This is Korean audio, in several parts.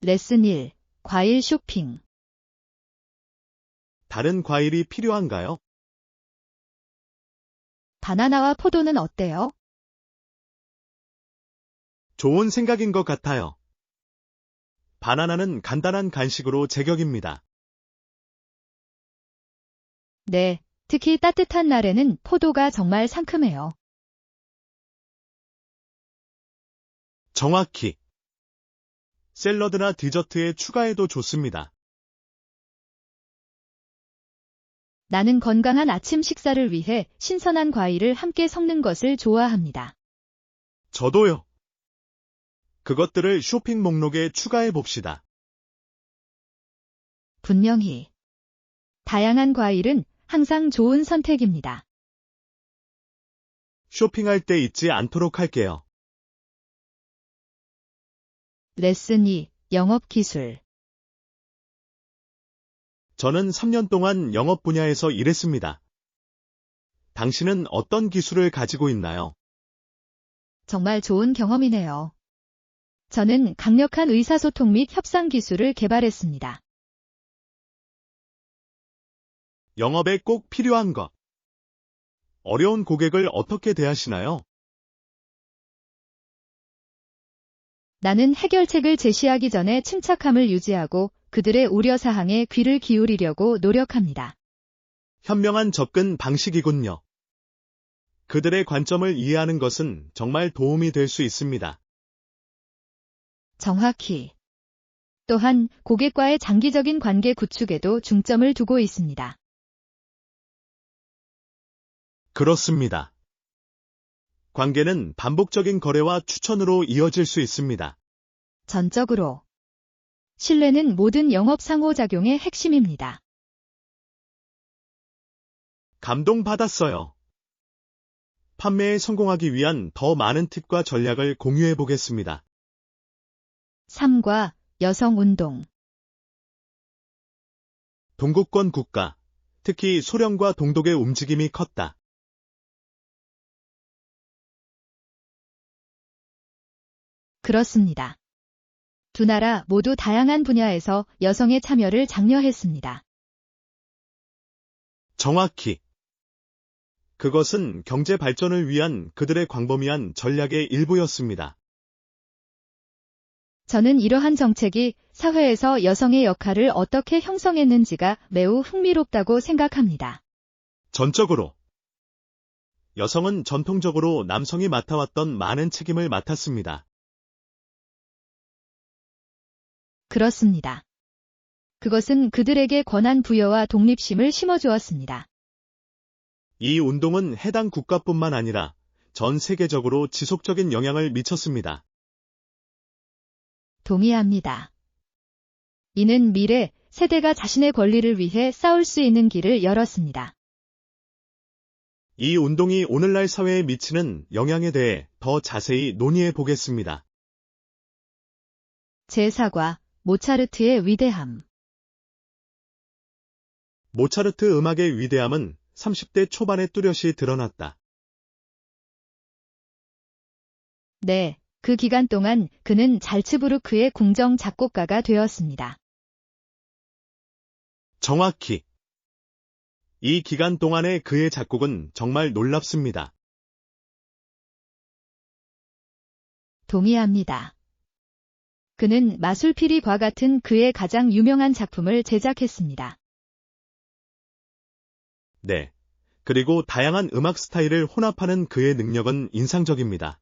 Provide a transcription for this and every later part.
레슨 1. 과일 쇼핑. 다른 과일이 필요한가요? 바나나와 포도는 어때요? 좋은 생각인 것 같아요. 바나나는 간단한 간식으로 제격입니다. 네, 특히 따뜻한 날에는 포도가 정말 상큼해요. 정확히. 샐러드나 디저트에 추가해도 좋습니다. 나는 건강한 아침 식사를 위해 신선한 과일을 함께 섞는 것을 좋아합니다. 저도요. 그것들을 쇼핑 목록에 추가해 봅시다. 분명히. 다양한 과일은 항상 좋은 선택입니다. 쇼핑할 때 잊지 않도록 할게요. 레슨 2. 영업 기술. 저는 3년 동안 영업 분야에서 일했습니다. 당신은 어떤 기술을 가지고 있나요? 정말 좋은 경험이네요. 저는 강력한 의사소통 및 협상 기술을 개발했습니다. 영업에 꼭 필요한 것. 어려운 고객을 어떻게 대하시나요? 나는 해결책을 제시하기 전에 침착함을 유지하고 그들의 우려사항에 귀를 기울이려고 노력합니다. 현명한 접근 방식이군요. 그들의 관점을 이해하는 것은 정말 도움이 될 수 있습니다. 정확히. 또한 고객과의 장기적인 관계 구축에도 중점을 두고 있습니다. 그렇습니다. 관계는 반복적인 거래와 추천으로 이어질 수 있습니다. 전적으로. 신뢰는 모든 영업 상호작용의 핵심입니다. 감동받았어요. 판매에 성공하기 위한 더 많은 팁과 전략을 공유해 보겠습니다. 3과 여성 운동. 동구권 국가, 특히 소련과 동독의 움직임이 컸다. 그렇습니다. 두 나라 모두 다양한 분야에서 여성의 참여를 장려했습니다. 정확히. 그것은 경제 발전을 위한 그들의 광범위한 전략의 일부였습니다. 저는 이러한 정책이 사회에서 여성의 역할을 어떻게 형성했는지가 매우 흥미롭다고 생각합니다. 전적으로. 여성은 전통적으로 남성이 맡아왔던 많은 책임을 맡았습니다. 그렇습니다. 그것은 그들에게 권한 부여와 독립심을 심어주었습니다. 이 운동은 해당 국가뿐만 아니라 전 세계적으로 지속적인 영향을 미쳤습니다. 동의합니다. 이는 미래 세대가 자신의 권리를 위해 싸울 수 있는 길을 열었습니다. 이 운동이 오늘날 사회에 미치는 영향에 대해 더 자세히 논의해 보겠습니다. 제4과 모차르트의 위대함. 모차르트 음악의 위대함은 30대 초반에 뚜렷이 드러났다. 네, 그 기간 동안 그는 잘츠부르크의 궁정 작곡가가 되었습니다. 정확히. 이 기간 동안의 그의 작곡은 정말 놀랍습니다. 동의합니다. 그는 마술피리과 같은 그의 가장 유명한 작품을 제작했습니다. 네. 그리고 다양한 음악 스타일을 혼합하는 그의 능력은 인상적입니다.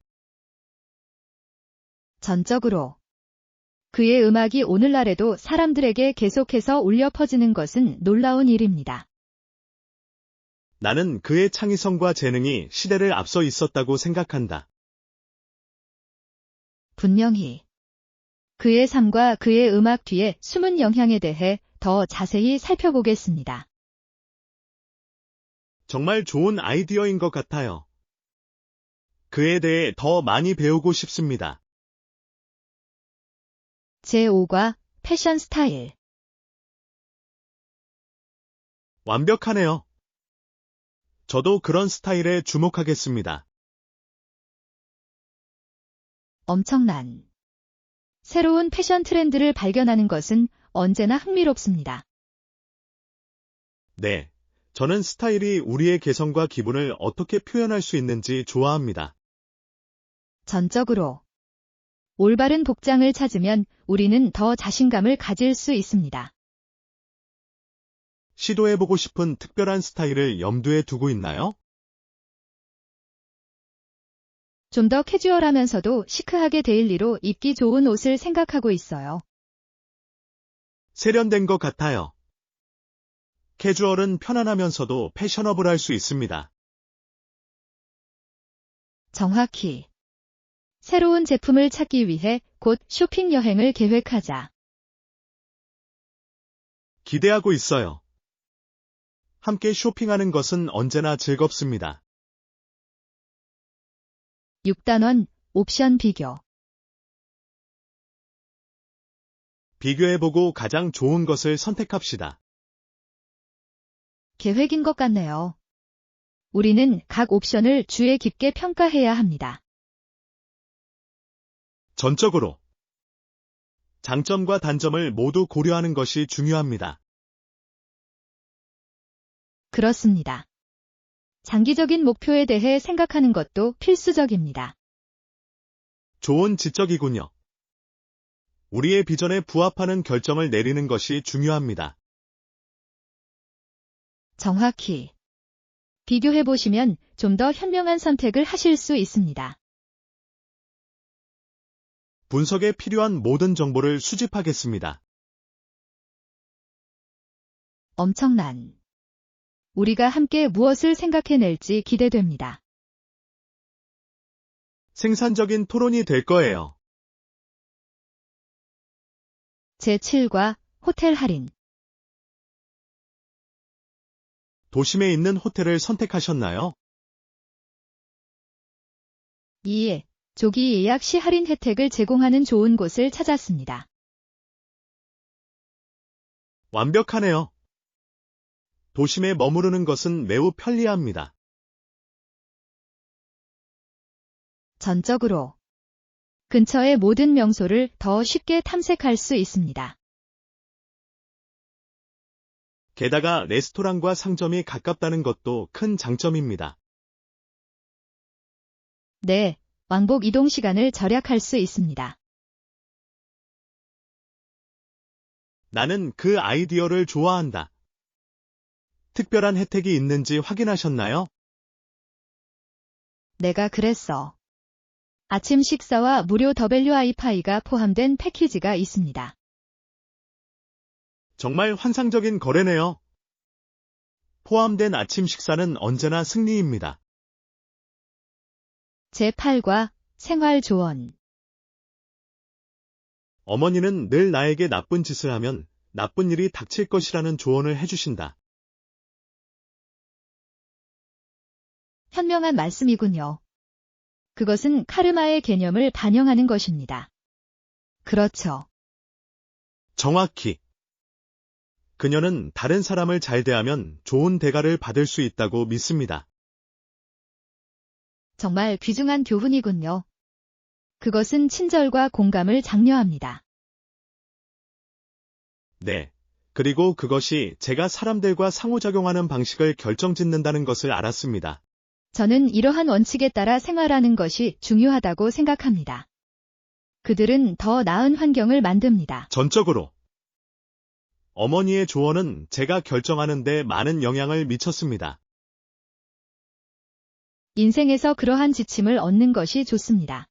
전적으로. 그의 음악이 오늘날에도 사람들에게 계속해서 울려 퍼지는 것은 놀라운 일입니다. 나는 그의 창의성과 재능이 시대를 앞서 있었다고 생각한다. 분명히. 그의 삶과 그의 음악 뒤에 숨은 영향에 대해 더 자세히 살펴보겠습니다. 정말 좋은 아이디어인 것 같아요. 그에 대해 더 많이 배우고 싶습니다. 제5과 패션 스타일. 완벽하네요. 저도 그런 스타일에 주목하겠습니다. 엄청난. 새로운 패션 트렌드를 발견하는 것은 언제나 흥미롭습니다. 네. 저는 스타일이 우리의 개성과 기분을 어떻게 표현할 수 있는지 좋아합니다. 전적으로 올바른 복장을 찾으면 우리는 더 자신감을 가질 수 있습니다. 시도해보고 싶은 특별한 스타일을 염두에 두고 있나요? 좀 더 캐주얼하면서도 시크하게 데일리로 입기 좋은 옷을 생각하고 있어요. 세련된 것 같아요. 캐주얼은 편안하면서도 패셔너블할 수 있습니다. 정확히. 새로운 제품을 찾기 위해 곧 쇼핑 여행을 계획하자. 기대하고 있어요. 함께 쇼핑하는 것은 언제나 즐겁습니다. 6단원 옵션 비교. 비교해보고 가장 좋은 것을 선택합시다. 계획인 것 같네요. 우리는 각 옵션을 주의 깊게 평가해야 합니다. 전적으로 장점과 단점을 모두 고려하는 것이 중요합니다. 그렇습니다. 장기적인 목표에 대해 생각하는 것도 필수적입니다. 좋은 지적이군요. 우리의 비전에 부합하는 결정을 내리는 것이 중요합니다. 정확히. 비교해보시면 좀 더 현명한 선택을 하실 수 있습니다. 분석에 필요한 모든 정보를 수집하겠습니다. 엄청난. 우리가 함께 무엇을 생각해낼지 기대됩니다. 생산적인 토론이 될 거예요. 제7과 호텔 할인. 도심에 있는 호텔을 선택하셨나요? 2. 조기 예약 시 할인 혜택을 제공하는 좋은 곳을 찾았습니다. 완벽하네요. 도심에 머무르는 것은 매우 편리합니다. 전적으로. 근처의 모든 명소를 더 쉽게 탐색할 수 있습니다. 게다가 레스토랑과 상점이 가깝다는 것도 큰 장점입니다. 네, 왕복 이동 시간을 절약할 수 있습니다. 나는 그 아이디어를 좋아한다. 특별한 혜택이 있는지 확인하셨나요? 내가 그랬어. 아침 식사와 무료 WiFi가 포함된 패키지가 있습니다. 정말 환상적인 거래네요. 포함된 아침 식사는 언제나 승리입니다. 제8과 생활 조언. 어머니는 늘 나에게 나쁜 짓을 하면 나쁜 일이 닥칠 것이라는 조언을 해주신다. 현명한 말씀이군요. 그것은 카르마의 개념을 반영하는 것입니다. 그렇죠. 정확히. 그녀는 다른 사람을 잘 대하면 좋은 대가를 받을 수 있다고 믿습니다. 정말 귀중한 교훈이군요. 그것은 친절과 공감을 장려합니다. 네. 그리고 그것이 제가 사람들과 상호작용하는 방식을 결정짓는다는 것을 알았습니다. 저는 이러한 원칙에 따라 생활하는 것이 중요하다고 생각합니다. 그들은 더 나은 환경을 만듭니다. 전적으로. 어머니의 조언은 제가 결정하는 데 많은 영향을 미쳤습니다. 인생에서 그러한 지침을 얻는 것이 좋습니다.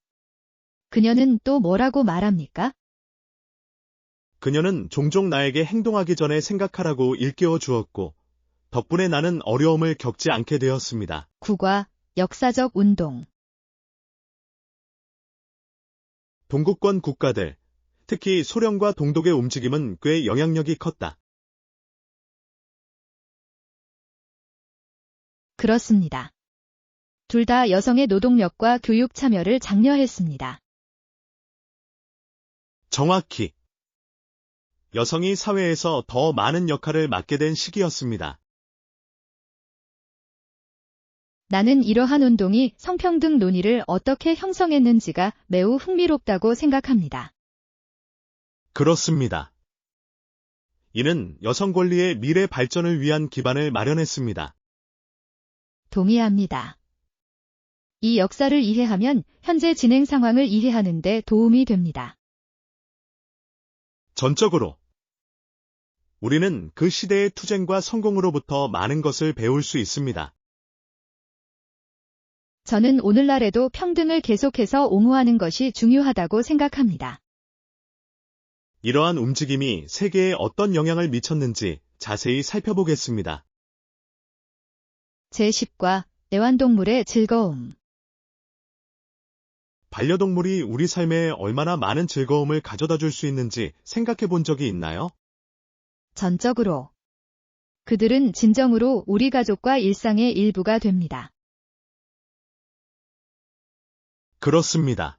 그녀는 또 뭐라고 말합니까? 그녀는 종종 나에게 행동하기 전에 생각하라고 일깨워 주었고, 덕분에 나는 어려움을 겪지 않게 되었습니다. 9과 역사적 운동. 동구권 국가들, 특히 소련과 동독의 움직임은 꽤 영향력이 컸다. 그렇습니다. 둘 다 여성의 노동력과 교육 참여를 장려했습니다. 정확히. 여성이 사회에서 더 많은 역할을 맡게 된 시기였습니다. 나는 이러한 운동이 성평등 논의를 어떻게 형성했는지가 매우 흥미롭다고 생각합니다. 그렇습니다. 이는 여성 권리의 미래 발전을 위한 기반을 마련했습니다. 동의합니다. 이 역사를 이해하면 현재 진행 상황을 이해하는 데 도움이 됩니다. 전적으로 우리는 그 시대의 투쟁과 성공으로부터 많은 것을 배울 수 있습니다. 저는 오늘날에도 평등을 계속해서 옹호하는 것이 중요하다고 생각합니다. 이러한 움직임이 세계에 어떤 영향을 미쳤는지 자세히 살펴보겠습니다. 제10과 애완동물의 즐거움. 반려동물이 우리 삶에 얼마나 많은 즐거움을 가져다 줄 수 있는지 생각해 본 적이 있나요? 전적으로. 그들은 진정으로 우리 가족과 일상의 일부가 됩니다. 그렇습니다.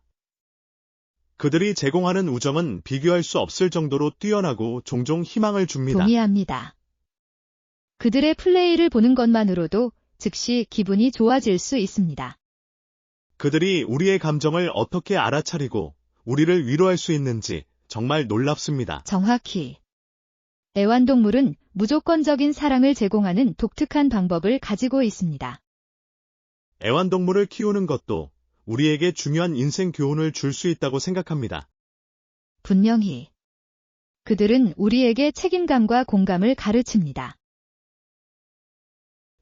그들이 제공하는 우정은 비교할 수 없을 정도로 뛰어나고 종종 희망을 줍니다. 동의합니다. 그들의 플레이를 보는 것만으로도 즉시 기분이 좋아질 수 있습니다. 그들이 우리의 감정을 어떻게 알아차리고 우리를 위로할 수 있는지 정말 놀랍습니다. 정확히. 애완동물은 무조건적인 사랑을 제공하는 독특한 방법을 가지고 있습니다. 애완동물을 키우는 것도 우리에게 중요한 인생 교훈을 줄 수 있다고 생각합니다. 분명히. 그들은 우리에게 책임감과 공감을 가르칩니다.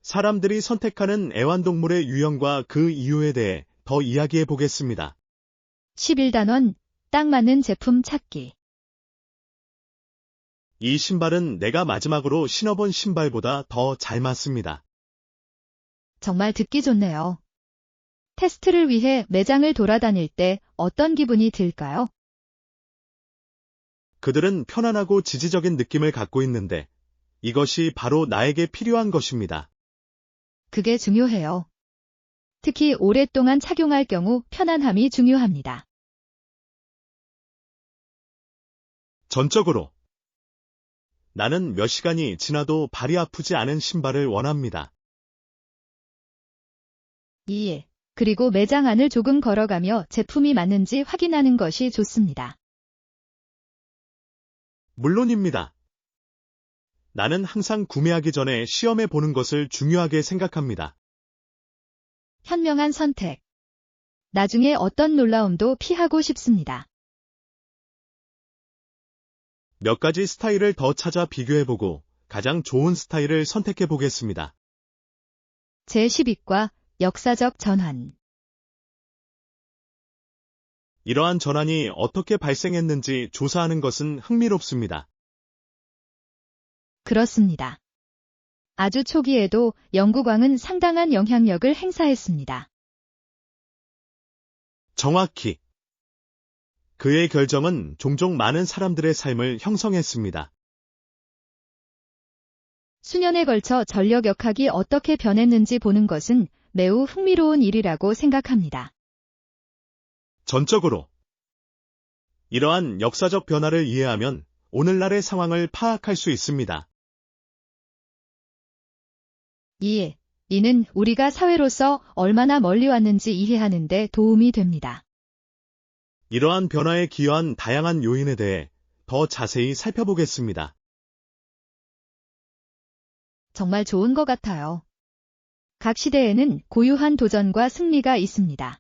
사람들이 선택하는 애완동물의 유형과 그 이유에 대해 더 이야기해 보겠습니다. 11단원, 딱 맞는 제품 찾기. 이 신발은 내가 마지막으로 신어본 신발보다 더 잘 맞습니다. 정말 듣기 좋네요. 테스트를 위해 매장을 돌아다닐 때 어떤 기분이 들까요? 그들은 편안하고 지지적인 느낌을 갖고 있는데 이것이 바로 나에게 필요한 것입니다. 그게 중요해요. 특히 오랫동안 착용할 경우 편안함이 중요합니다. 전적으로 나는 몇 시간이 지나도 발이 아프지 않은 신발을 원합니다. 2. 그리고 매장 안을 조금 걸어가며 제품이 맞는지 확인하는 것이 좋습니다. 물론입니다. 나는 항상 구매하기 전에 시험해 보는 것을 중요하게 생각합니다. 현명한 선택. 나중에 어떤 놀라움도 피하고 싶습니다. 몇 가지 스타일을 더 찾아 비교해보고 가장 좋은 스타일을 선택해 보겠습니다. 제12과 역사적 전환. 이러한 전환이 어떻게 발생했는지 조사하는 것은 흥미롭습니다. 그렇습니다. 아주 초기에도 영국왕은 상당한 영향력을 행사했습니다. 정확히. 그의 결정은 종종 많은 사람들의 삶을 형성했습니다. 수년에 걸쳐 전력 역학이 어떻게 변했는지 보는 것은 매우 흥미로운 일이라고 생각합니다. 전적으로. 이러한 역사적 변화를 이해하면 오늘날의 상황을 파악할 수 있습니다. 2. 이는 우리가 사회로서 얼마나 멀리 왔는지 이해하는 데 도움이 됩니다. 이러한 변화에 기여한 다양한 요인에 대해 더 자세히 살펴보겠습니다. 정말 좋은 것 같아요. 각 시대에는 고유한 도전과 승리가 있습니다.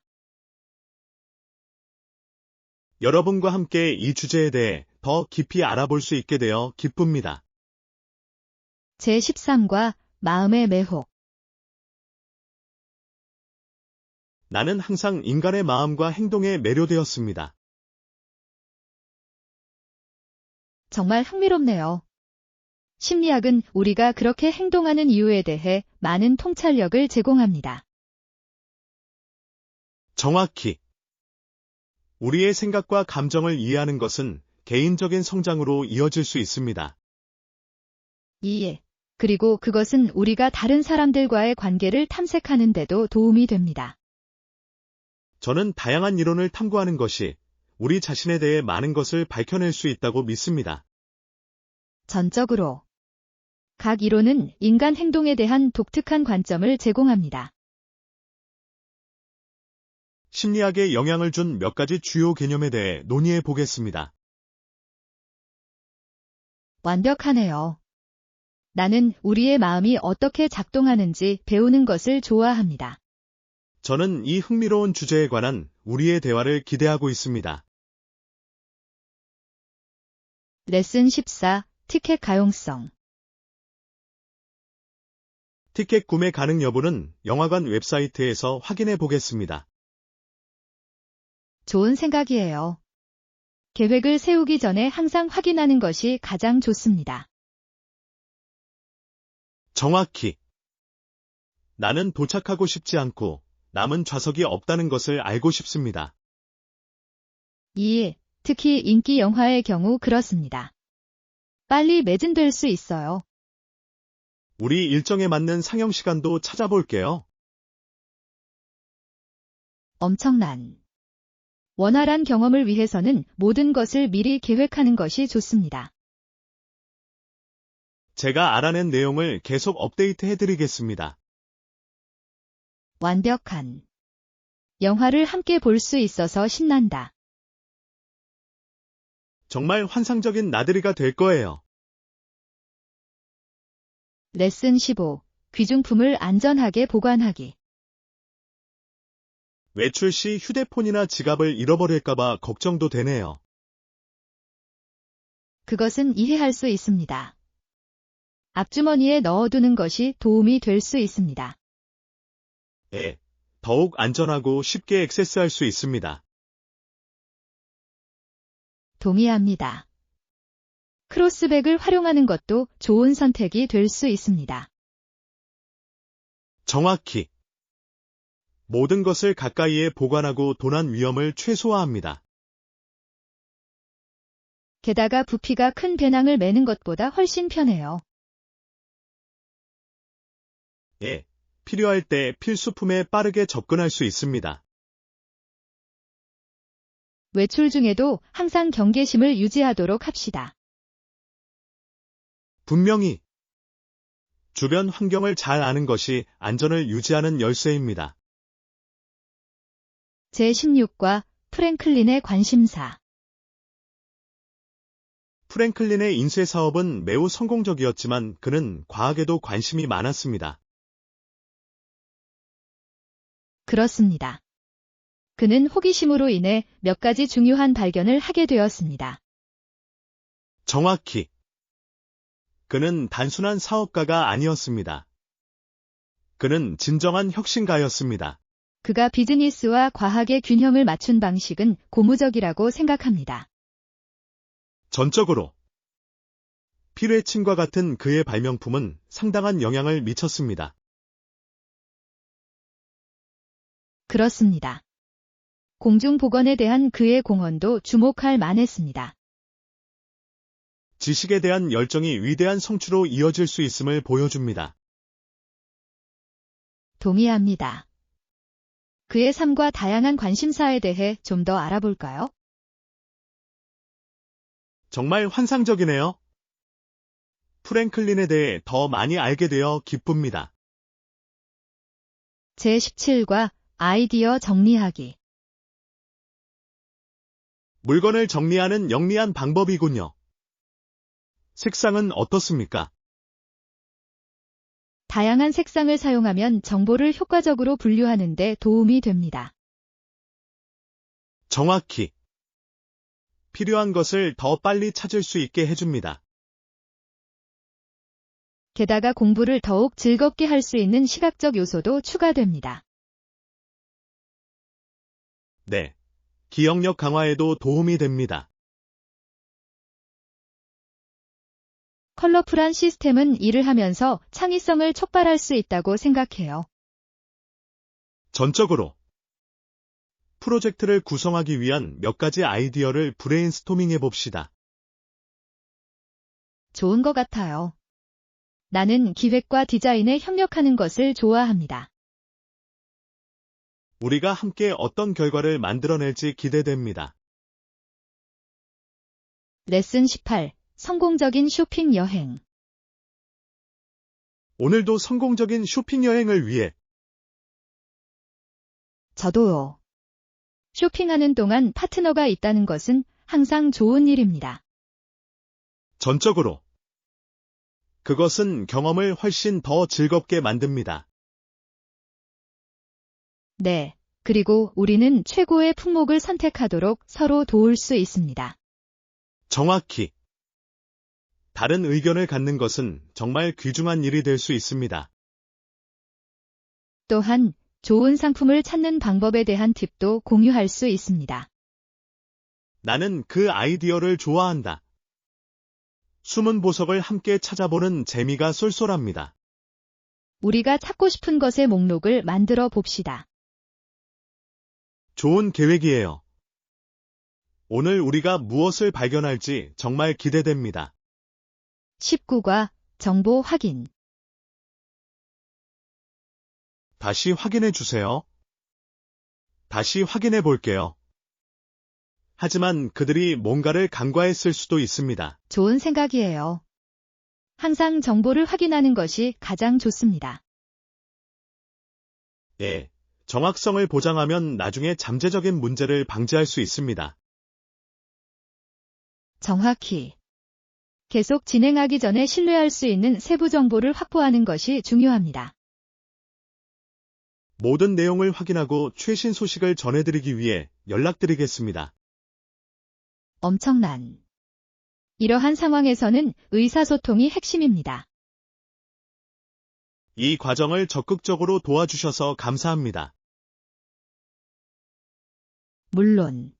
여러분과 함께 이 주제에 대해 더 깊이 알아볼 수 있게 되어 기쁩니다. 제13과 마음의 매혹. 나는 항상 인간의 마음과 행동에 매료되었습니다. 정말 흥미롭네요. 심리학은 우리가 그렇게 행동하는 이유에 대해 많은 통찰력을 제공합니다. 정확히. 우리의 생각과 감정을 이해하는 것은 개인적인 성장으로 이어질 수 있습니다. 2. 그리고 그것은 우리가 다른 사람들과의 관계를 탐색하는 데도 도움이 됩니다. 저는 다양한 이론을 탐구하는 것이 우리 자신에 대해 많은 것을 밝혀낼 수 있다고 믿습니다. 전적으로. 각 이론은 인간 행동에 대한 독특한 관점을 제공합니다. 심리학에 영향을 준 몇 가지 주요 개념에 대해 논의해 보겠습니다. 완벽하네요. 나는 우리의 마음이 어떻게 작동하는지 배우는 것을 좋아합니다. 저는 이 흥미로운 주제에 관한 우리의 대화를 기대하고 있습니다. 레슨 14. 티켓 가용성. 티켓 구매 가능 여부는 영화관 웹사이트에서 확인해 보겠습니다. 좋은 생각이에요. 계획을 세우기 전에 항상 확인하는 것이 가장 좋습니다. 정확히. 나는 도착하고 싶지 않고 남은 좌석이 없다는 것을 알고 싶습니다. 2. 특히 인기 영화의 경우 그렇습니다. 빨리 매진될 수 있어요. 우리 일정에 맞는 상영 시간도 찾아볼게요. 엄청난. 원활한 경험을 위해서는 모든 것을 미리 계획하는 것이 좋습니다. 제가 알아낸 내용을 계속 업데이트 해드리겠습니다. 완벽한. 영화를 함께 볼 수 있어서 신난다. 정말 환상적인 나들이가 될 거예요. 레슨 15. 귀중품을 안전하게 보관하기. 외출 시 휴대폰이나 지갑을 잃어버릴까봐 걱정도 되네요. 그것은 이해할 수 있습니다. 앞주머니에 넣어두는 것이 도움이 될 수 있습니다. 더욱 안전하고 쉽게 액세스할 수 있습니다. 동의합니다. 크로스백을 활용하는 것도 좋은 선택이 될 수 있습니다. 정확히. 모든 것을 가까이에 보관하고 도난 위험을 최소화합니다. 게다가 부피가 큰 배낭을 매는 것보다 훨씬 편해요. 필요할 때 필수품에 빠르게 접근할 수 있습니다. 외출 중에도 항상 경계심을 유지하도록 합시다. 분명히. 주변 환경을 잘 아는 것이 안전을 유지하는 열쇠입니다. 제16과 프랭클린의 관심사. 프랭클린의 인쇄 사업은 매우 성공적이었지만 그는 과학에도 관심이 많았습니다. 그렇습니다. 그는 호기심으로 인해 몇 가지 중요한 발견을 하게 되었습니다. 정확히. 그는 단순한 사업가가 아니었습니다. 그는 진정한 혁신가였습니다. 그가 비즈니스와 과학의 균형을 맞춘 방식은 고무적이라고 생각합니다. 전적으로. 피뢰침과 같은 그의 발명품은 상당한 영향을 미쳤습니다. 그렇습니다. 공중보건에 대한 그의 공헌도 주목할 만했습니다. 지식에 대한 열정이 위대한 성취로 이어질 수 있음을 보여줍니다. 동의합니다. 그의 삶과 다양한 관심사에 대해 좀 더 알아볼까요? 정말 환상적이네요. 프랭클린에 대해 더 많이 알게 되어 기쁩니다. 제17과 아이디어 정리하기. 물건을 정리하는 영리한 방법이군요. 색상은 어떻습니까? 다양한 색상을 사용하면 정보를 효과적으로 분류하는 데 도움이 됩니다. 정확히. 필요한 것을 더 빨리 찾을 수 있게 해줍니다. 게다가 공부를 더욱 즐겁게 할 수 있는 시각적 요소도 추가됩니다. 네. 기억력 강화에도 도움이 됩니다. 컬러풀한 시스템은 일을 하면서 창의성을 촉발할 수 있다고 생각해요. 전적으로. 프로젝트를 구성하기 위한 몇 가지 아이디어를 브레인스토밍 해봅시다. 좋은 것 같아요. 나는 기획과 디자인에 협력하는 것을 좋아합니다. 우리가 함께 어떤 결과를 만들어낼지 기대됩니다. 레슨 18. 성공적인 쇼핑 여행. 오늘도 성공적인 쇼핑 여행을 위해 저도요. 쇼핑하는 동안 파트너가 있다는 것은 항상 좋은 일입니다. 전적으로 그것은 경험을 훨씬 더 즐겁게 만듭니다. 네. 그리고 우리는 최고의 품목을 선택하도록 서로 도울 수 있습니다. 정확히. 다른 의견을 갖는 것은 정말 귀중한 일이 될 수 있습니다. 또한 좋은 상품을 찾는 방법에 대한 팁도 공유할 수 있습니다. 나는 그 아이디어를 좋아한다. 숨은 보석을 함께 찾아보는 재미가 쏠쏠합니다. 우리가 찾고 싶은 것의 목록을 만들어 봅시다. 좋은 계획이에요. 오늘 우리가 무엇을 발견할지 정말 기대됩니다. 19과 정보 확인. 다시 확인해 주세요. 다시 확인해 볼게요. 하지만 그들이 뭔가를 간과했을 수도 있습니다. 좋은 생각이에요. 항상 정보를 확인하는 것이 가장 좋습니다. 예. 정확성을 보장하면 나중에 잠재적인 문제를 방지할 수 있습니다. 정확히. 계속 진행하기 전에 신뢰할 수 있는 세부 정보를 확보하는 것이 중요합니다. 모든 내용을 확인하고 최신 소식을 전해드리기 위해 연락드리겠습니다. 엄청난. 이러한 상황에서는 의사소통이 핵심입니다. 이 과정을 적극적으로 도와주셔서 감사합니다. 물론.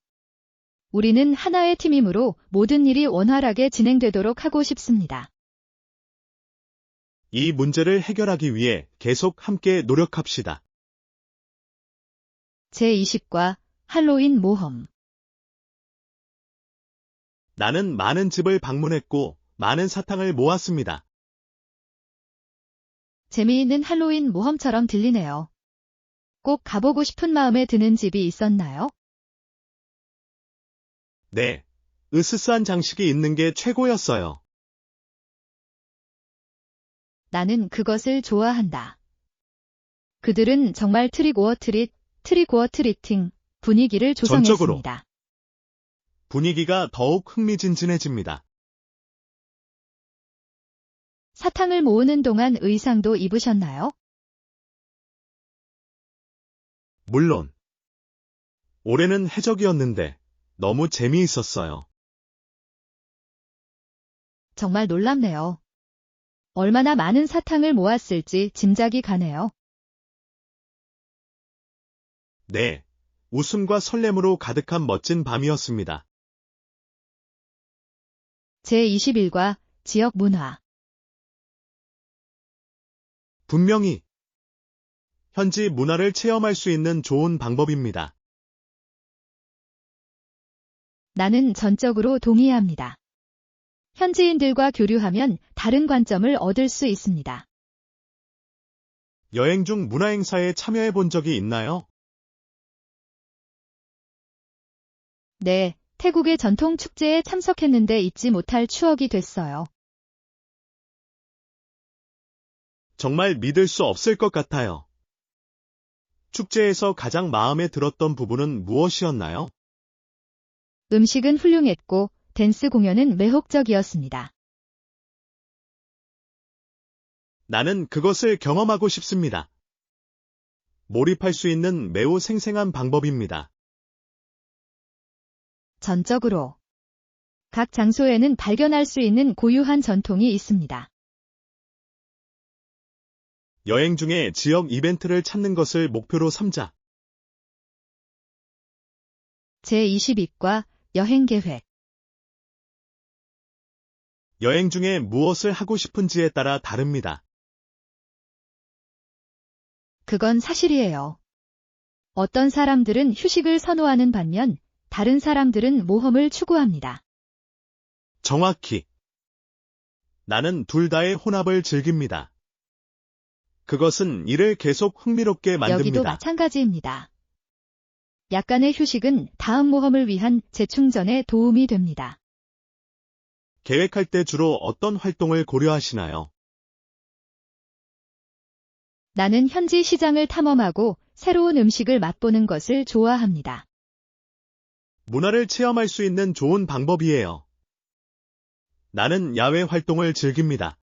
우리는 하나의 팀이므로 모든 일이 원활하게 진행되도록 하고 싶습니다. 이 문제를 해결하기 위해 계속 함께 노력합시다. 제20과 할로윈 모험. 나는 많은 집을 방문했고 많은 사탕을 모았습니다. 재미있는 할로윈 모험처럼 들리네요. 꼭 가보고 싶은 마음에 드는 집이 있었나요? 네. 으스스한 장식이 있는 게 최고였어요. 나는 그것을 좋아한다. 그들은 정말 트릭 오어 트리팅 분위기를 조성했습니다. 분위기가 더욱 흥미진진해집니다. 사탕을 모으는 동안 의상도 입으셨나요? 물론. 올해는 해적이었는데 너무 재미있었어요. 정말 놀랍네요. 얼마나 많은 사탕을 모았을지 짐작이 가네요. 네. 웃음과 설렘으로 가득한 멋진 밤이었습니다. 제21과 지역 문화. 분명히 현지 문화를 체험할 수 있는 좋은 방법입니다. 나는 전적으로 동의합니다. 현지인들과 교류하면 다른 관점을 얻을 수 있습니다. 여행 중 문화행사에 참여해 본 적이 있나요? 네, 태국의 전통 축제에 참석했는데 잊지 못할 추억이 됐어요. 정말 믿을 수 없을 것 같아요. 축제에서 가장 마음에 들었던 부분은 무엇이었나요? 음식은 훌륭했고 댄스 공연은 매혹적이었습니다. 나는 그것을 경험하고 싶습니다. 몰입할 수 있는 매우 생생한 방법입니다. 전적으로. 각 장소에는 발견할 수 있는 고유한 전통이 있습니다. 여행 중에 지역 이벤트를 찾는 것을 목표로 삼자. 제22과 여행 계획. 여행 중에 무엇을 하고 싶은지에 따라 다릅니다. 그건 사실이에요. 어떤 사람들은 휴식을 선호하는 반면 다른 사람들은 모험을 추구합니다. 정확히. 나는 둘 다의 혼합을 즐깁니다. 그것은 일을 계속 흥미롭게 만듭니다. 여기도 마찬가지입니다. 약간의 휴식은 다음 모험을 위한 재충전에 도움이 됩니다. 계획할 때 주로 어떤 활동을 고려하시나요? 나는 현지 시장을 탐험하고 새로운 음식을 맛보는 것을 좋아합니다. 문화를 체험할 수 있는 좋은 방법이에요. 나는 야외 활동을 즐깁니다.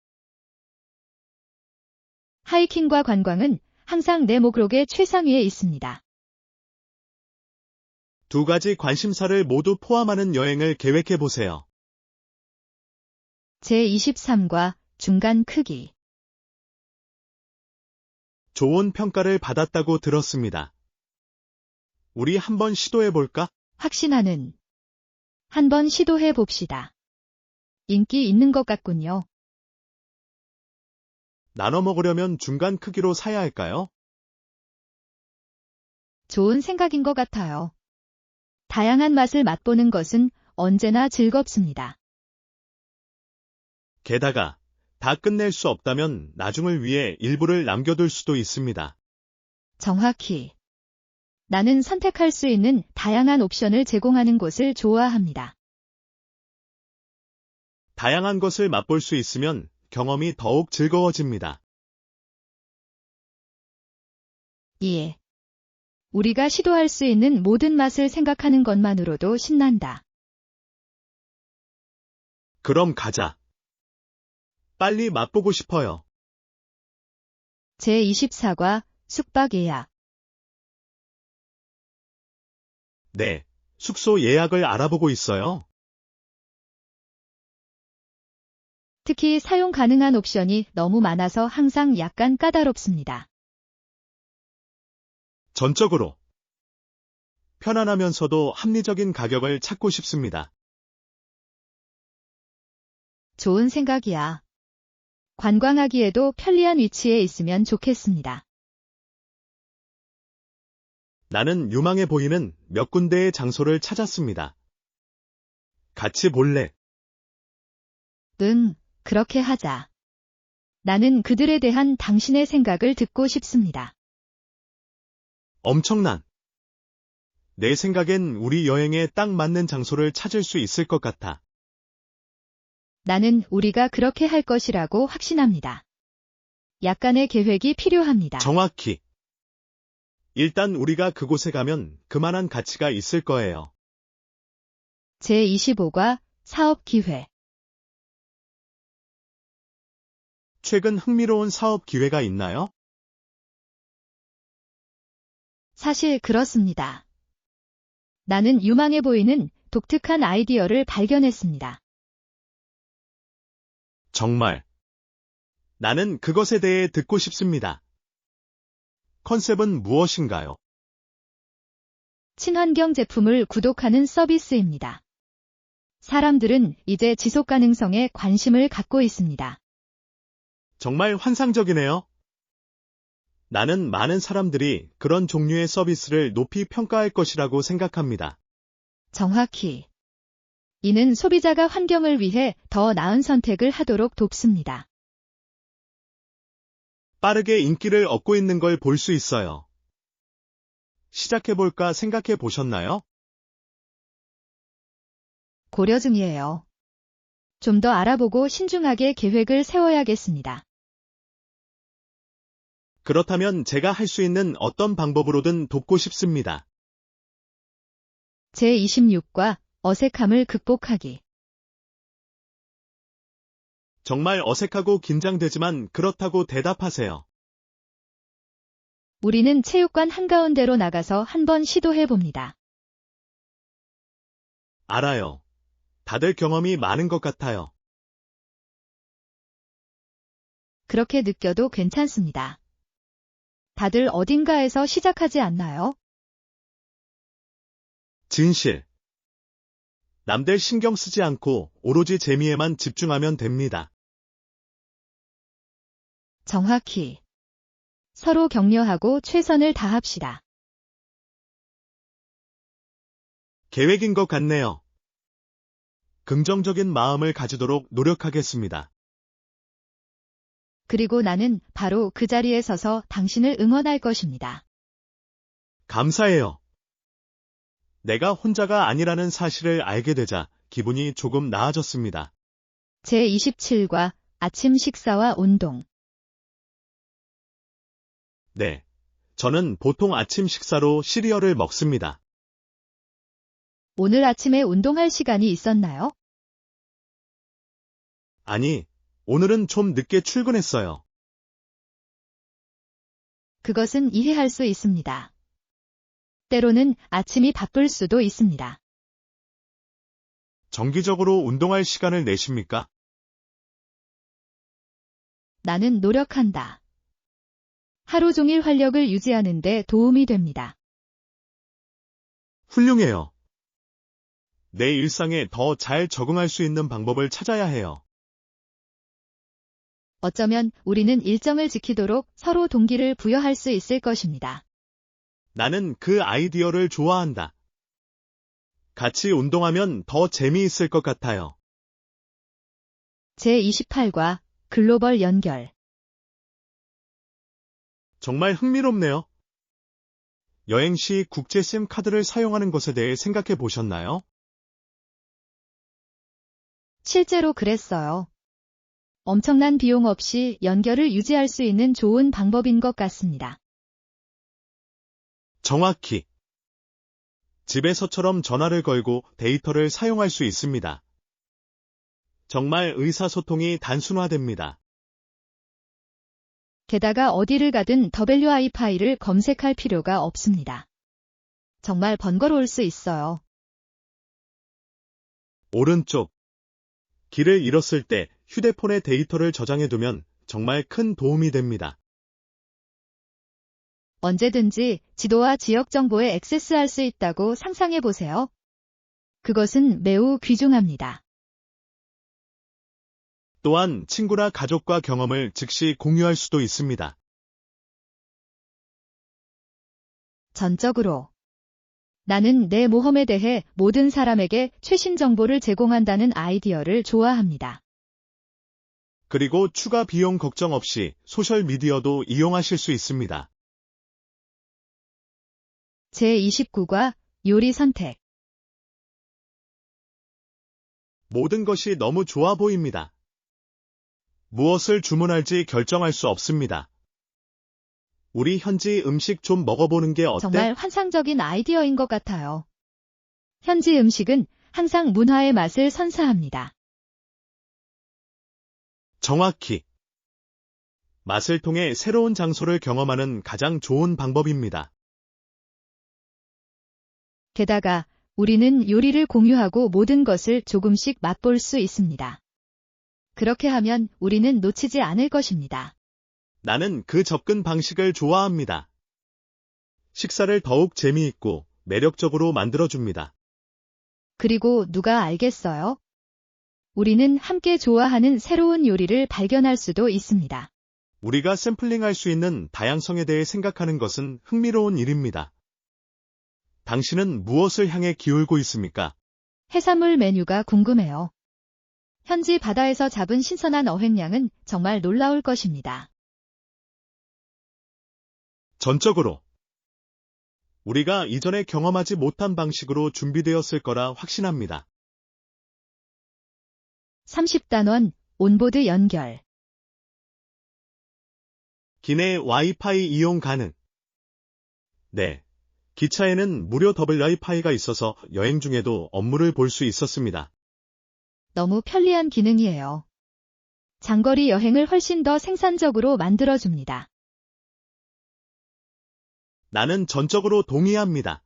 하이킹과 관광은 항상 내 목록의 최상위에 있습니다. 두 가지 관심사를 모두 포함하는 여행을 계획해 보세요. 제23과 중간 크기. 좋은 평가를 받았다고 들었습니다. 우리 한번 시도해 볼까? 확신하는. 한번 시도해 봅시다. 인기 있는 것 같군요. 나눠 먹으려면 중간 크기로 사야 할까요? 좋은 생각인 것 같아요. 다양한 맛을 맛보는 것은 언제나 즐겁습니다. 게다가 다 끝낼 수 없다면 나중을 위해 일부를 남겨둘 수도 있습니다. 정확히. 나는 선택할 수 있는 다양한 옵션을 제공하는 곳을 좋아합니다. 다양한 것을 맛볼 수 있으면 경험이 더욱 즐거워집니다. 예. 우리가 시도할 수 있는 모든 맛을 생각하는 것만으로도 신난다. 그럼 가자. 빨리 맛보고 싶어요. 제24과 숙박 예약. 네, 숙소 예약을 알아보고 있어요. 특히 사용 가능한 옵션이 너무 많아서 항상 약간 까다롭습니다. 전적으로 편안하면서도 합리적인 가격을 찾고 싶습니다. 좋은 생각이야. 관광하기에도 편리한 위치에 있으면 좋겠습니다. 나는 유망해 보이는 몇 군데의 장소를 찾았습니다. 같이 볼래? 응, 그렇게 하자. 나는 그들에 대한 당신의 생각을 듣고 싶습니다. 엄청난. 내 생각엔 우리 여행에 딱 맞는 장소를 찾을 수 있을 것 같아. 나는 우리가 그렇게 할 것이라고 확신합니다. 약간의 계획이 필요합니다. 정확히. 일단 우리가 그곳에 가면 그만한 가치가 있을 거예요. 제25과 사업 기회. 최근 흥미로운 사업 기회가 있나요? 사실 그렇습니다. 나는 유망해 보이는 독특한 아이디어를 발견했습니다. 정말. 나는 그것에 대해 듣고 싶습니다. 컨셉은 무엇인가요? 친환경 제품을 구독하는 서비스입니다. 사람들은 이제 지속 가능성에 관심을 갖고 있습니다. 정말 환상적이네요. 나는 많은 사람들이 그런 종류의 서비스를 높이 평가할 것이라고 생각합니다. 정확히. 이는 소비자가 환경을 위해 더 나은 선택을 하도록 돕습니다. 빠르게 인기를 얻고 있는 걸 볼 수 있어요. 시작해볼까 생각해 보셨나요? 고려 중이에요. 좀 더 알아보고 신중하게 계획을 세워야겠습니다. 그렇다면 제가 할 수 있는 어떤 방법으로든 돕고 싶습니다. 제26과 어색함을 극복하기. 정말 어색하고 긴장되지만 그렇다고 대답하세요. 우리는 체육관 한가운데로 나가서 한번 시도해 봅니다. 알아요. 다들 경험이 많은 것 같아요. 그렇게 느껴도 괜찮습니다. 다들 어딘가에서 시작하지 않나요? 진실. 남들 신경 쓰지 않고 오로지 재미에만 집중하면 됩니다. 정확히. 서로 격려하고 최선을 다합시다. 계획인 것 같네요. 긍정적인 마음을 가지도록 노력하겠습니다. 그리고 나는 바로 그 자리에 서서 당신을 응원할 것입니다. 감사해요. 내가 혼자가 아니라는 사실을 알게 되자 기분이 조금 나아졌습니다. 제27과 아침 식사와 운동. 네. 저는 보통 아침 식사로 시리얼을 먹습니다. 오늘 아침에 운동할 시간이 있었나요? 아니, 오늘은 좀 늦게 출근했어요. 그것은 이해할 수 있습니다. 때로는 아침이 바쁠 수도 있습니다. 정기적으로 운동할 시간을 내십니까? 나는 노력한다. 하루 종일 활력을 유지하는 데 도움이 됩니다. 훌륭해요. 내 일상에 더 잘 적응할 수 있는 방법을 찾아야 해요. 어쩌면 우리는 일정을 지키도록 서로 동기를 부여할 수 있을 것입니다. 나는 그 아이디어를 좋아한다. 같이 운동하면 더 재미있을 것 같아요. 제28과 글로벌 연결. 정말 흥미롭네요. 여행 시 국제 심 카드를 사용하는 것에 대해 생각해 보셨나요? 실제로 그랬어요. 엄청난 비용 없이 연결을 유지할 수 있는 좋은 방법인 것 같습니다. 정확히. 집에서처럼 전화를 걸고 데이터를 사용할 수 있습니다. 정말 의사소통이 단순화됩니다. 게다가 어디를 가든 WI 파일을 검색할 필요가 없습니다. 정말 번거로울 수 있어요. 오른쪽. 길을 잃었을 때 휴대폰에 데이터를 저장해두면 정말 큰 도움이 됩니다. 언제든지 지도와 지역 정보에 액세스할 수 있다고 상상해 보세요. 그것은 매우 귀중합니다. 또한 친구나 가족과 경험을 즉시 공유할 수도 있습니다. 전적으로. 나는 내 모험에 대해 모든 사람에게 최신 정보를 제공한다는 아이디어를 좋아합니다. 그리고 추가 비용 걱정 없이 소셜미디어도 이용하실 수 있습니다. 제29과 요리 선택. 모든 것이 너무 좋아 보입니다. 무엇을 주문할지 결정할 수 없습니다. 우리 현지 음식 좀 먹어보는 게 어때? 정말 환상적인 아이디어인 것 같아요. 현지 음식은 항상 문화의 맛을 선사합니다. 정확히. 맛을 통해 새로운 장소를 경험하는 가장 좋은 방법입니다. 게다가 우리는 요리를 공유하고 모든 것을 조금씩 맛볼 수 있습니다. 그렇게 하면 우리는 놓치지 않을 것입니다. 나는 그 접근 방식을 좋아합니다. 식사를 더욱 재미있고 매력적으로 만들어줍니다. 그리고 누가 알겠어요? 우리는 함께 좋아하는 새로운 요리를 발견할 수도 있습니다. 우리가 샘플링할 수 있는 다양성에 대해 생각하는 것은 흥미로운 일입니다. 당신은 무엇을 향해 기울고 있습니까? 해산물 메뉴가 궁금해요. 현지 바다에서 잡은 신선한 어획량은 정말 놀라울 것입니다. 전적으로. 우리가 이전에 경험하지 못한 방식으로 준비되었을 거라 확신합니다. 30단원 온보드 연결. 기내 와이파이 이용 가능. 네. 기차에는 무료 WiFi가 있어서 여행 중에도 업무를 볼 수 있었습니다. 너무 편리한 기능이에요. 장거리 여행을 훨씬 더 생산적으로 만들어줍니다. 나는 전적으로 동의합니다.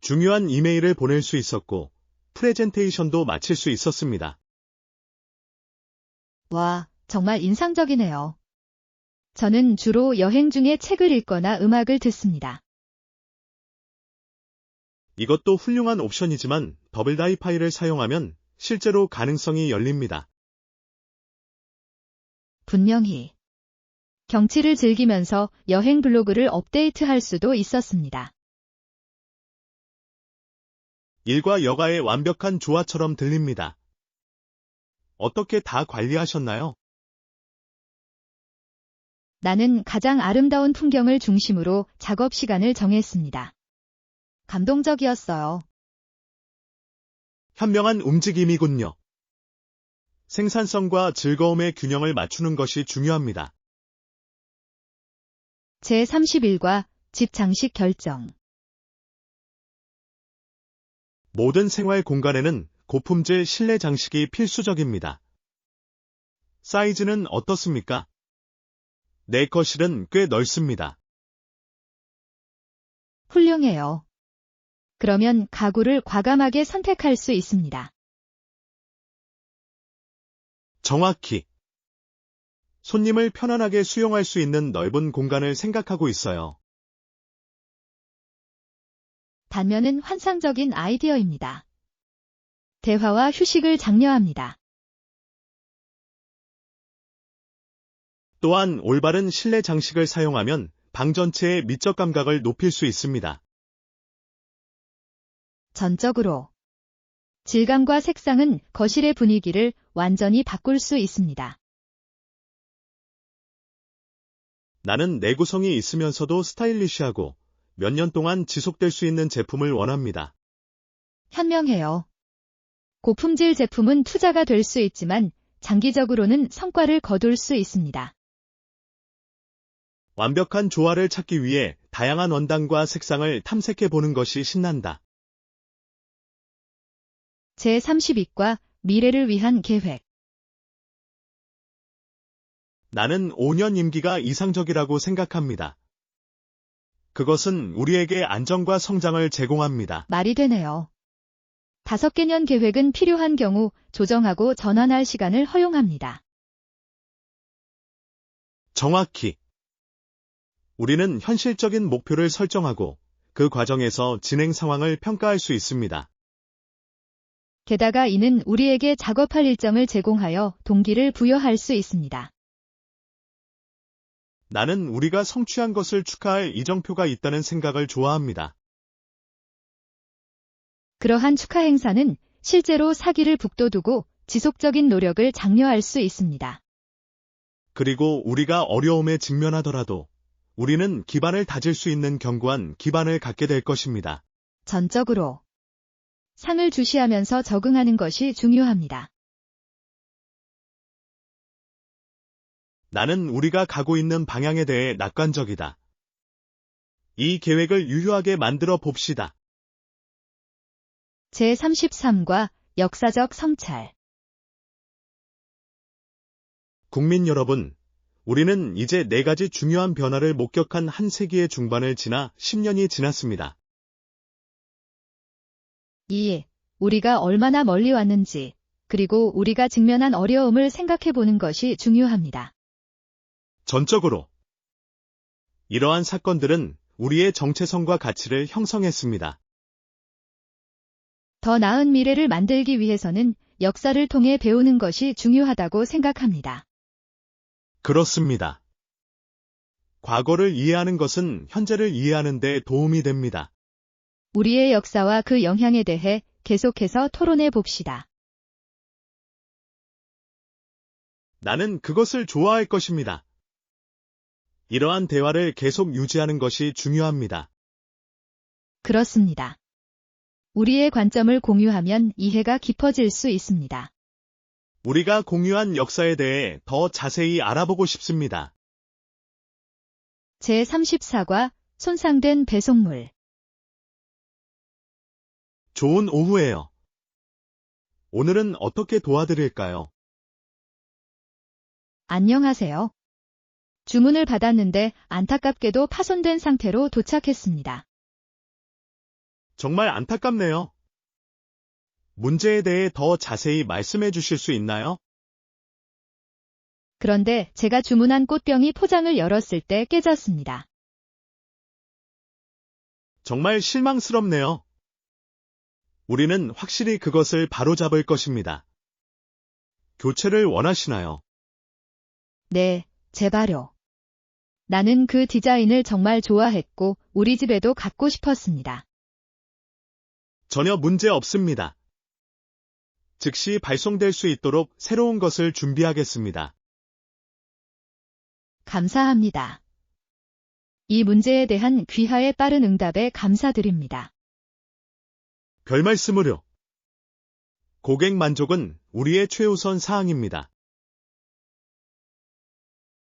중요한 이메일을 보낼 수 있었고, 프레젠테이션도 마칠 수 있었습니다. 와, 정말 인상적이네요. 저는 주로 여행 중에 책을 읽거나 음악을 듣습니다. 이것도 훌륭한 옵션이지만 WiFi를 사용하면 실제로 가능성이 열립니다. 분명히. 경치를 즐기면서 여행 블로그를 업데이트할 수도 있었습니다. 일과 여가의 완벽한 조화처럼 들립니다. 어떻게 다 관리하셨나요? 나는 가장 아름다운 풍경을 중심으로 작업 시간을 정했습니다. 감동적이었어요. 현명한 움직임이군요. 생산성과 즐거움의 균형을 맞추는 것이 중요합니다. 제31과 집 장식 결정. 모든 생활 공간에는 고품질 실내 장식이 필수적입니다. 사이즈는 어떻습니까? 내 거실은 꽤 넓습니다. 훌륭해요. 그러면 가구를 과감하게 선택할 수 있습니다. 정확히. 손님을 편안하게 수용할 수 있는 넓은 공간을 생각하고 있어요. 단면은 환상적인 아이디어입니다. 대화와 휴식을 장려합니다. 또한 올바른 실내 장식을 사용하면 방 전체의 미적 감각을 높일 수 있습니다. 전적으로. 질감과 색상은 거실의 분위기를 완전히 바꿀 수 있습니다. 나는 내구성이 있으면서도 스타일리시하고 몇 년 동안 지속될 수 있는 제품을 원합니다. 현명해요. 고품질 제품은 투자가 될 수 있지만 장기적으로는 성과를 거둘 수 있습니다. 완벽한 조화를 찾기 위해 다양한 원단과 색상을 탐색해 보는 것이 신난다. 제32과 미래를 위한 계획. 나는 5년 임기가 이상적이라고 생각합니다. 그것은 우리에게 안정과 성장을 제공합니다. 말이 되네요. 5개년 계획은 필요한 경우 조정하고 전환할 시간을 허용합니다. 정확히. 우리는 현실적인 목표를 설정하고 그 과정에서 진행 상황을 평가할 수 있습니다. 게다가 이는 우리에게 작업할 일정을 제공하여 동기를 부여할 수 있습니다. 나는 우리가 성취한 것을 축하할 이정표가 있다는 생각을 좋아합니다. 그러한 축하 행사는 실제로 사기를 북돋우고 지속적인 노력을 장려할 수 있습니다. 그리고 우리가 어려움에 직면하더라도 우리는 기반을 다질 수 있는 견고한 기반을 갖게 될 것입니다. 전적으로. 상을 주시하면서 적응하는 것이 중요합니다. 나는 우리가 가고 있는 방향에 대해 낙관적이다. 이 계획을 유효하게 만들어 봅시다. 제33과 역사적 성찰. 국민 여러분, 우리는 이제 4가지 중요한 변화를 목격한 한 세기의 중반을 지나 10년이 지났습니다. 2. 우리가 얼마나 멀리 왔는지, 그리고 우리가 직면한 어려움을 생각해 보는 것이 중요합니다. 전적으로. 이러한 사건들은 우리의 정체성과 가치를 형성했습니다. 더 나은 미래를 만들기 위해서는 역사를 통해 배우는 것이 중요하다고 생각합니다. 그렇습니다. 과거를 이해하는 것은 현재를 이해하는 데 도움이 됩니다. 우리의 역사와 그 영향에 대해 계속해서 토론해 봅시다. 나는 그것을 좋아할 것입니다. 이러한 대화를 계속 유지하는 것이 중요합니다. 그렇습니다. 우리의 관점을 공유하면 이해가 깊어질 수 있습니다. 우리가 공유한 역사에 대해 더 자세히 알아보고 싶습니다. 제34과 손상된 배송물. 좋은 오후예요. 오늘은 어떻게 도와드릴까요? 안녕하세요. 주문을 받았는데 안타깝게도 파손된 상태로 도착했습니다. 정말 안타깝네요. 문제에 대해 더 자세히 말씀해 주실 수 있나요? 그런데 제가 주문한 꽃병이 포장을 열었을 때 깨졌습니다. 정말 실망스럽네요. 우리는 확실히 그것을 바로잡을 것입니다. 교체를 원하시나요? 네, 제발요. 나는 그 디자인을 정말 좋아했고 우리 집에도 갖고 싶었습니다. 전혀 문제 없습니다. 즉시 발송될 수 있도록 새로운 것을 준비하겠습니다. 감사합니다. 이 문제에 대한 귀하의 빠른 응답에 감사드립니다. 별말씀을요. 고객 만족은 우리의 최우선 사항입니다.